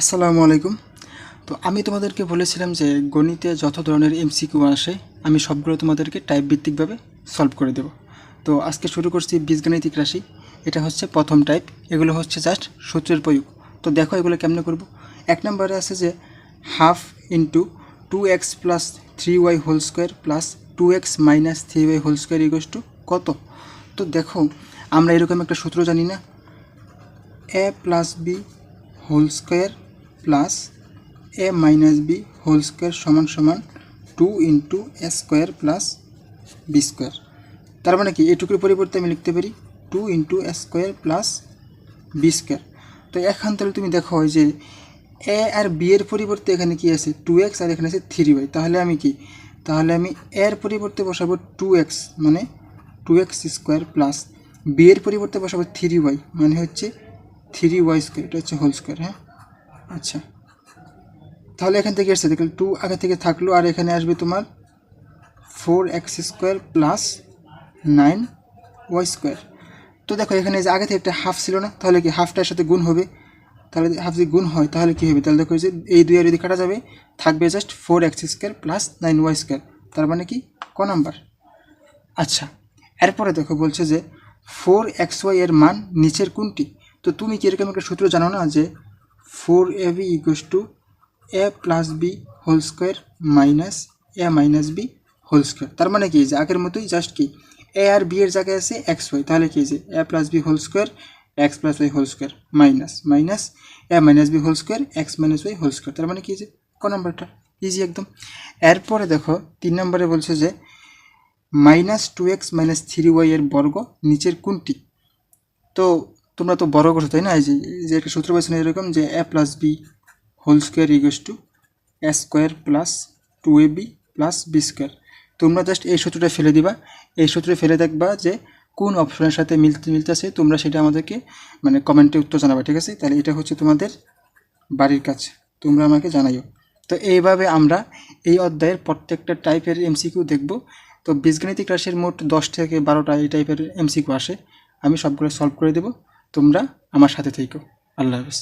আসসালামু আলাইকুম। তো আমি তোমাদেরকে বলেছিলাম যে গণিতে যত ধরনের এমসিকিউ আসে আমি সবগুলো তোমাদেরকে টাইপ ভিত্তিকভাবে সলভ করে দেব। তো আজকে শুরু করছি বীজগাণিতিক রাশি। এটা হচ্ছে প্রথম টাইপ। এগুলো হচ্ছে জাস্ট সূত্রের প্রয়োগ। তো দেখো এগুলো কেমনে করব। এক নম্বরে আছে যে half into 2x plus 3y whole square plus 2x minus 3y whole square equals to কত। তো দেখো আমরা এরকম একটা সূত্র জানি না, a plus B whole square plus A minus B whole square সমান সমান 2 into A square plus B square. তার মানে কি এটুকুর পরিবর্তে আমি লিখতে পারি 2 into A square plus B square. তো এখন তাহলে তুমি দেখো যে এ আর বি এর পরিবর্তে এখানে কি আছে 2x আর এখানে আছে 3y। তাহলে আমি এর পরিবর্তে বসাবো 2x মানে 2x স্কোয়ার প্লাস বি এর পরিবর্তে বসাবো 3y মানে হচ্ছে 3y স্কোয়ার। এটা হচ্ছে হোল স্কোয়ার। হ্যাঁ, আচ্ছা, তাহলে এখান থেকে এসছে দেখলে 2 আগে থেকে থাকলো আর এখানে আসবে তোমার 4x square plus 9y square. তো দেখো এখানে যে আগে থেকে একটা হাফ ছিল না, তাহলে কি হাফটার সাথে গুণ হবে। তাহলে হাফ যদি গুণ হয় তাহলে কী হবে, তাহলে দেখো যে এই দুই আর যদি কাটা যাবে থাকবে just 4x square plus 9y square. তার মানে কি ক নাম্বার। আচ্ছা, এরপরে দেখো বলছে যে 4xy এর মান নিচের কোনটি। তো তুমি কি এরকম একটা সূত্র জানো না যে 4ab equals to A plus B whole square minus A minus B whole square. তার মানে কি যে আগের মতোই জাস্ট কি এ আর বি এর জায়গায় আছে এক্স ওয়াই, তাহলে কি যে A plus B whole square X plus Y whole square minus minus A minus B whole square X minus Y whole square. তার মানে কি যে ক নাম্বারটা ইজি একদম। এরপরে দেখো 3 নম্বরে বলছে যে মাইনাস 2x মাইনাস 3y এর বর্গ নিচের কোনটি। তো তোমরা তো বড় করছো তাই না, এই যে একটা সূত্র পাইছো না এরকম যে A plus B whole square equals to A square plus 2ab plus B square. তোমরা জাস্ট এই সূত্রটা ফেলে দিবা, এই সূত্রে ফেলে দেখবা যে কোন অপশনের সাথে মিলতেছে, তোমরা সেটা আমাদেরকে মানে কমেন্টে উত্তর জানাবা, ঠিক আছে। তাহলে এটা হচ্ছে তোমাদের বাড়ির কাজ, তোমরা আমাকে জানাইও। তো এইভাবে আমরা এই অধ্যায়ের প্রত্যেকটা টাইপের এমসিকিউ দেখব। তো বীজগাণিতিক রাশির মোট 10 থেকে 12টা এই টাইপের এমসিকিউ আসে, আমি সবগুলো সলভ করে দেব। তোমরা আমার সাথে থেকো। আল্লাহ হাফেজ।